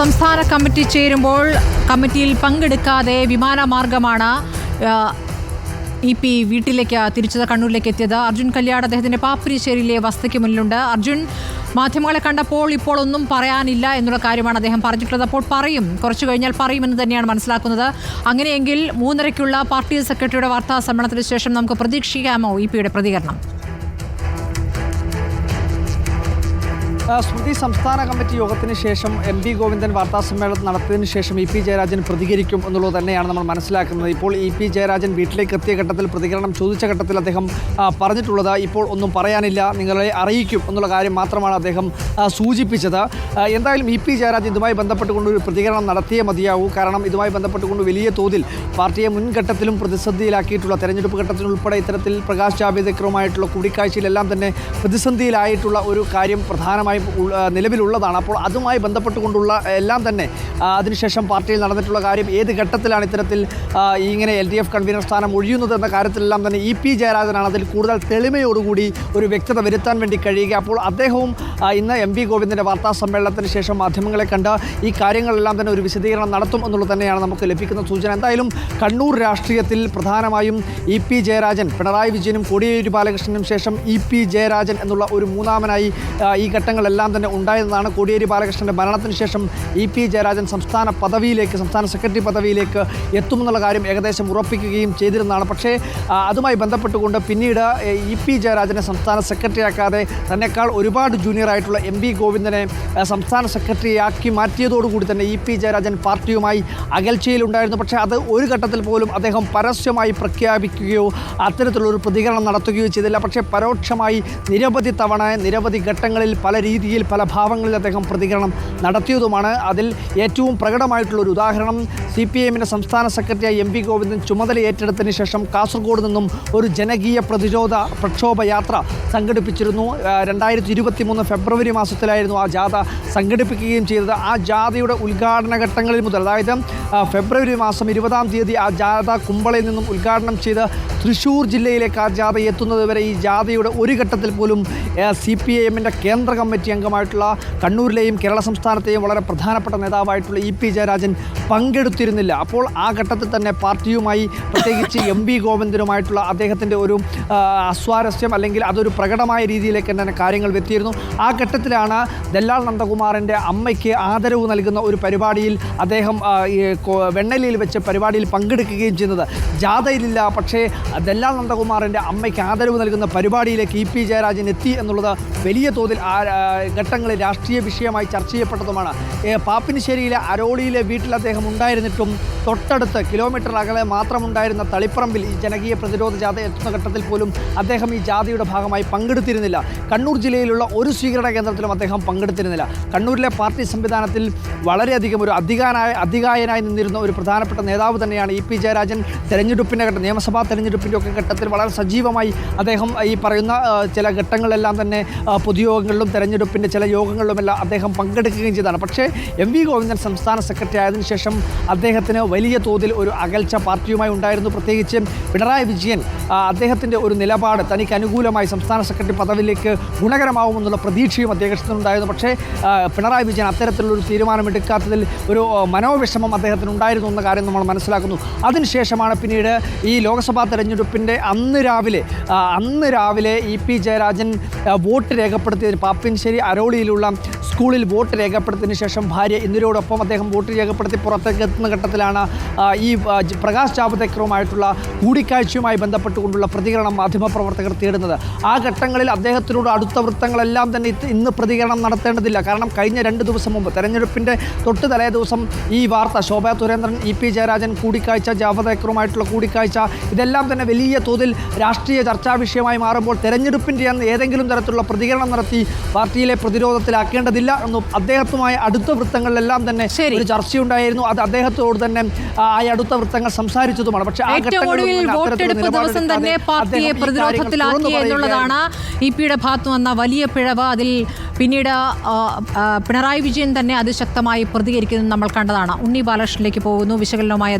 സംസ്ഥാന കമ്മിറ്റി ചേരുമ്പോൾ കമ്മിറ്റിയിൽ പങ്കെടുക്കാതെ വിമാനമാർഗമാണ് ഇ.പി. വീട്ടിലേക്ക് തിരിച്ചത്, കണ്ണൂരിലേക്ക് എത്തിയത്. അർജുൻ കല്യാട് അദ്ദേഹത്തിൻ്റെ പാപ്പിനിശ്ശേരിയിലെ വസതിക്ക് മുന്നിലുണ്ട്. അർജുൻ, മാധ്യമങ്ങളെ കണ്ടപ്പോൾ ഇപ്പോൾ ഒന്നും പറയാനില്ല എന്നുള്ള കാര്യമാണ് അദ്ദേഹം പറഞ്ഞിട്ടുള്ളത്. അപ്പോൾ പറയും, കുറച്ചു കഴിഞ്ഞാൽ പറയുമെന്ന് തന്നെയാണ് മനസ്സിലാക്കുന്നത്. അങ്ങനെയെങ്കിൽ 3:30-ക്കുള്ള പാർട്ടി സെക്രട്ടറിയുടെ വാർത്താ സമ്മേളനത്തിന് ശേഷം നമുക്ക് പ്രതീക്ഷിക്കാമോ ഇ.പിയുടെ പ്രതികരണം? സ്മൃതി, സംസ്ഥാന കമ്മിറ്റി യോഗത്തിന് ശേഷം എം.വി. ഗോവിന്ദൻ വാർത്താസമ്മേളനം നടത്തിയതിനു ശേഷം ഇ.പി. ജയരാജൻ പ്രതികരിക്കും എന്നുള്ളത് തന്നെയാണ് നമ്മൾ മനസ്സിലാക്കുന്നത്. ഇപ്പോൾ ഇ.പി. ജയരാജൻ വീട്ടിലേക്ക് എത്തിയ ഘട്ടത്തിൽ, പ്രതികരണം ചോദിച്ച ഘട്ടത്തിൽ അദ്ദേഹം പറഞ്ഞിട്ടുള്ളത് ഇപ്പോൾ ഒന്നും പറയാനില്ല, നിങ്ങളെ അറിയിക്കും എന്നുള്ള കാര്യം മാത്രമാണ് അദ്ദേഹം സൂചിപ്പിച്ചത്. എന്തായാലും ഇ.പി. ജയരാജൻ ഇതുമായി ബന്ധപ്പെട്ടുകൊണ്ട് ഒരു പ്രതികരണം നടത്തിയേ മതിയാവൂ. കാരണം ഇതുമായി ബന്ധപ്പെട്ടുകൊണ്ട് വലിയ തോതിൽ പാർട്ടിയെ മുൻഘട്ടത്തിലും പ്രതിസന്ധിയിലാക്കിയിട്ടുള്ള, തെരഞ്ഞെടുപ്പ് ഘട്ടത്തിലുൾപ്പെടെ ഇത്തരത്തിൽ പ്രകാശ് ജാവ്ദേക്കറുമായിട്ടുള്ള കൂടിക്കാഴ്ചയിലെല്ലാം തന്നെ പ്രതിസന്ധിയിലായിട്ടുള്ള ഒരു കാര്യം പ്രധാനമായും നിലവിലുള്ളതാണ്. അപ്പോൾ അതുമായി ബന്ധപ്പെട്ടുകൊണ്ടുള്ള എല്ലാം തന്നെ അതിനുശേഷം പാർട്ടിയിൽ നടന്നിട്ടുള്ള കാര്യം, ഏത് ഘട്ടത്തിലാണ് ഇത്തരത്തിൽ ഇങ്ങനെ LDF കൺവീനർ സ്ഥാനം ഒഴിയുന്നത് എന്ന കാര്യത്തിലെല്ലാം തന്നെ ഇ.പി. ജയരാജനാണ് അതിൽ കൂടുതൽ തെളിമയോടുകൂടി ഒരു വ്യക്തത വരുത്താൻ വേണ്ടി കഴിയുക. അപ്പോൾ അദ്ദേഹവും ഇന്ന് എം.വി. ഗോവിന്ദൻ്റെ വാർത്താ സമ്മേളനത്തിന് ശേഷം മാധ്യമങ്ങളെ കണ്ട് ഈ കാര്യങ്ങളെല്ലാം തന്നെ ഒരു വിശദീകരണം നടത്തും എന്നുള്ളത് തന്നെയാണ് നമുക്ക് ലഭിക്കുന്ന സൂചന. എന്തായാലും കണ്ണൂർ രാഷ്ട്രീയത്തിൽ പ്രധാനമായും ഇ.പി. ജയരാജൻ, പിണറായി വിജയനും കോടിയേരി ബാലകൃഷ്ണനും ശേഷം ഇ.പി. ജയരാജൻ എന്നുള്ള ഒരു മൂന്നാമനായി ഈ ഘട്ടങ്ങളെല്ലാം തന്നെ ഉണ്ടായതാണ്. കോടിയേരി ബാലകൃഷ്ണൻ്റെ മരണത്തിന് ശേഷം ഇ.പി. ജയരാജൻ സംസ്ഥാന സെക്രട്ടറി പദവിയിലേക്ക് എത്തുമെന്നുള്ള കാര്യം ഏകദേശം ഉറപ്പിക്കുകയും ചെയ്തിരുന്നതാണ്. പക്ഷേ അതുമായി ബന്ധപ്പെട്ടുകൊണ്ട് പിന്നീട് ഇ.പി. ജയരാജനെ സംസ്ഥാന സെക്രട്ടറിയാക്കാതെ തന്നെക്കാൾ ഒരുപാട് ജൂനിയറായിട്ടുള്ള എം.വി. ഗോവിന്ദനെ സംസ്ഥാന സെക്രട്ടറിയാക്കി മാറ്റിയതോടുകൂടി തന്നെ ഇ.പി. ജയരാജൻ പാർട്ടിയുമായി അകൽച്ചയിലുണ്ടായിരുന്നു. പക്ഷേ അത് ഒരു ഘട്ടത്തിൽ പോലും അദ്ദേഹം പരസ്യമായി പ്രഖ്യാപിക്കുകയോ അത്തരത്തിലുള്ളൊരു പ്രതികരണം നടത്തുകയോ ചെയ്തില്ല. പക്ഷേ പരോക്ഷമായി നിരവധി തവണ, നിരവധി ഘട്ടങ്ങളിൽ, പല രീതിയിൽ, പല ഭാവങ്ങളിൽ അദ്ദേഹം പ്രതികരണം നടത്തിയതുമാണ്. അതിൽ ഏറ്റവും പ്രകടമായിട്ടുള്ളൊരു ഉദാഹരണം, CPIM-ൻ്റെ സംസ്ഥാന സെക്രട്ടറിയായി എം.വി. ഗോവിന്ദൻ ചുമതല ഏറ്റെടുത്തതിന് ശേഷം കാസർഗോഡ് നിന്നും ഒരു ജനകീയ പ്രക്ഷോഭ യാത്ര സംഘടിപ്പിച്ചിരുന്നു. 2023 ഫെബ്രുവരി മാസത്തിലായിരുന്നു ആ ജാഥ സംഘടിപ്പിക്കുകയും ചെയ്തത്. ആ ജാഥയുടെ ഉദ്ഘാടന ഘട്ടങ്ങളിൽ മുതൽ, അതായത് ഫെബ്രുവരി മാസം 20-ാം തീയതി ആ ജാഥ കുമ്പളയിൽ നിന്നും ഉദ്ഘാടനം ചെയ്ത് തൃശ്ശൂർ ജില്ലയിലേക്ക് ആ ജാഥ എത്തുന്നത് വരെ ഈ ജാഥയുടെ ഒരു ഘട്ടത്തിൽ പോലും CPIM-ൻ്റെ കേന്ദ്ര കമ്മിറ്റി അംഗമായിട്ടുള്ള, കണ്ണൂരിലെയും കേരള സംസ്ഥാനത്തെയും വളരെ പ്രധാനപ്പെട്ട നേതാവായിട്ടുള്ള ഇ.പി. ജയരാജൻ പങ്കെടുത്തിരുന്നില്ല. അപ്പോൾ ആ ഘട്ടത്തിൽ തന്നെ പാർട്ടിയുമായി, പ്രത്യേകിച്ച് എം.വി. ഗോവിന്ദനുമായിട്ടുള്ള അദ്ദേഹത്തിൻ്റെ ഒരു അസ്വാരസ്യം, അല്ലെങ്കിൽ അതൊരു പ്രകടമായ രീതിയിലേക്ക് തന്നെ കാര്യങ്ങൾ എത്തിയിരുന്നു. ആ ഘട്ടത്തിലാണ് ദല്ലാൽ നന്ദകുമാറിൻ്റെ അമ്മയ്ക്ക് ആദരവ് നൽകുന്ന ഒരു പരിപാടിയിൽ അദ്ദേഹം വെണ്ണലിയിൽ വെച്ച് പരിപാടിയിൽ പങ്കെടുക്കുകയും ചെയ്യുന്നത്. ജാഥയിലില്ല, പക്ഷേ ദല്ലാൽ നന്ദകുമാറിൻ്റെ അമ്മയ്ക്ക് ആദരവ് നൽകുന്ന പരിപാടിയിലേക്ക് ഇ.പി. ജയരാജൻ എത്തി എന്നുള്ളത് വലിയ തോതിൽ ആ ഘട്ടങ്ങളിൽ രാഷ്ട്രീയ വിഷയമായി ചർച്ച ചെയ്യപ്പെട്ടതുമാണ്. പാപ്പിനിശ്ശേരിയിലെ അരോളിയിലെ വീട്ടിൽ അദ്ദേഹം ഉണ്ടായിരുന്നിട്ടും തൊട്ടടുത്ത് കിലോമീറ്റർ അകലെ മാത്രമുണ്ടായിരുന്ന തളിപ്പറമ്പിൽ ഈ ജനകീയ പ്രതിരോധ ജാഥ എത്തുന്ന ഘട്ടത്തിൽ പോലും അദ്ദേഹം ഈ ജാഥയുടെ ഭാഗമായി പങ്കെടുത്തിരുന്നില്ല. കണ്ണൂർ ജില്ലയിലുള്ള ഒരു സ്വീകരണ കേന്ദ്രത്തിലും അദ്ദേഹം പങ്കെടുത്തിരുന്നില്ല. കണ്ണൂരിലെ പാർട്ടി സംവിധാനത്തിൽ വളരെയധികം ഒരു അധികായനായി നിന്നിരുന്ന ഒരു പ്രധാനപ്പെട്ട നേതാവ് തന്നെയാണ് ഇ.പി. ജയരാജൻ. തെരഞ്ഞെടുപ്പിൻ്റെ ഘട്ടം, നിയമസഭാ തെരഞ്ഞെടുപ്പിൻ്റെ ഒക്കെ ഘട്ടത്തിൽ വളരെ സജീവമായി അദ്ദേഹം ഈ പറയുന്ന ചില ഘട്ടങ്ങളിലെല്ലാം തന്നെ പൊതുയോഗങ്ങളിലും തെരഞ്ഞെടുപ്പിൻ്റെ ചില യോഗങ്ങളിലുമെല്ലാം അദ്ദേഹം പങ്കെടുക്കുകയും ചെയ്തതാണ്. പക്ഷേ എം.വി. ഗോവിന്ദൻ സംസ്ഥാന സെക്രട്ടറി ആയതിനു ശേഷം അദ്ദേഹത്തിന് വലിയ തോതിൽ ഒരു അകൽച്ച പാർട്ടിയുമായി ഉണ്ടായിരുന്നു. പ്രത്യേകിച്ച് പിണറായി വിജയൻ അദ്ദേഹത്തിൻ്റെ ഒരു നിലപാട് തനിക്ക് അനുകൂലമായി സംസ്ഥാന സെക്രട്ടറി പദവിയിലേക്ക് ഗുണകരമാവുമെന്നുള്ള പ്രതീക്ഷയും അദ്ദേഹത്തിനുണ്ടായിരുന്നു. പക്ഷേ പിണറായി വിജയൻ അത്തരത്തിലുള്ളൊരു തീരുമാനമെടുക്കാത്തതിൽ ഒരു മനോവിഷമം അദ്ദേഹത്തിനുണ്ടായിരുന്നു എന്ന കാര്യം നമ്മൾ മനസ്സിലാക്കുന്നു. അതിനുശേഷമാണ് പിന്നീട് ഈ ലോക്സഭാ തെരഞ്ഞെടുപ്പിൻ്റെ അന്ന് രാവിലെ ഇ.പി. ജയരാജൻ വോട്ട് രേഖപ്പെടുത്തിയതിന്, പാപ്പിനിശ്ശേരി അരോളിയിലുള്ള സ്കൂളിൽ വോട്ട് രേഖപ്പെടുത്തിയതിന് ശേഷം ഭാര്യ ഇന്ദിരയോടൊപ്പം അദ്ദേഹം വോട്ട് രേഖപ്പെടുത്തി പുറത്തേക്ക് എത്തുന്ന ഘട്ടത്തിലാണ് ഈ പ്രകാശ് ജാവ്ദേക്കറുമായിട്ടുള്ള കൂടിക്കാഴ്ചയുമായി ബന്ധപ്പെട്ടുകൊണ്ടുള്ള പ്രതികരണം മാധ്യമപ്രവർത്തകർ തേടുന്നത്. ആ ഘട്ടങ്ങളിൽ അദ്ദേഹത്തിനോട് അടുത്ത വൃത്തങ്ങളെല്ലാം തന്നെ ഇന്ന് പ്രതികരണം നടത്തേണ്ടതില്ല. കാരണം കഴിഞ്ഞ 2 ദിവസം മുമ്പ്, തെരഞ്ഞെടുപ്പിൻ്റെ തൊട്ട് തലേ ദിവസം ഈ വാർത്ത, ശോഭാ സുരേന്ദ്രൻ, ഇ.പി. ജയരാജൻ കൂടിക്കാഴ്ച, ജാവ്ദേക്കറുമായിട്ടുള്ള കൂടിക്കാഴ്ച, ഇതെല്ലാം തന്നെ വലിയ തോതിൽ രാഷ്ട്രീയ ചർച്ചാ വിഷയമായി മാറുമ്പോൾ തെരഞ്ഞെടുപ്പിൻ്റെ അന്ന് ഏതെങ്കിലും തരത്തിലുള്ള പ്രതികരണം നടത്തി പാർട്ടിയിലെ പ്രതിരോധത്തിലാക്കേണ്ടതില്ല എന്നും അദ്ദേഹത്തുമായി അടുത്ത വൃത്തങ്ങളിലെല്ലാം തന്നെ ഒരു ചർച്ചയുണ്ടായിരുന്നു. അത് അദ്ദേഹത്തോട് തന്നെ ആ അടുത്ത വൃത്തങ്ങൾ സംസാരിച്ചതുമാണ്. പക്ഷേ ആ വോട്ടെടുപ്പ് ദിവസം തന്നെ പാർട്ടിയെ പ്രതിരോധത്തിലാക്കി എന്നുള്ളതാണ് ഇ.പിയുടെ ഭാഗത്തു വന്ന വലിയ പിഴവ്. അതിൽ പിന്നീട് പിണറായി വിജയൻ തന്നെ അതിശക്തമായി പ്രതികരിക്കുന്നത് നമ്മൾ കണ്ടതാണ്. ഉണ്ണി ബാലകൃഷ്ണനിലേക്ക് പോകുന്നു വിശകലനവുമായി.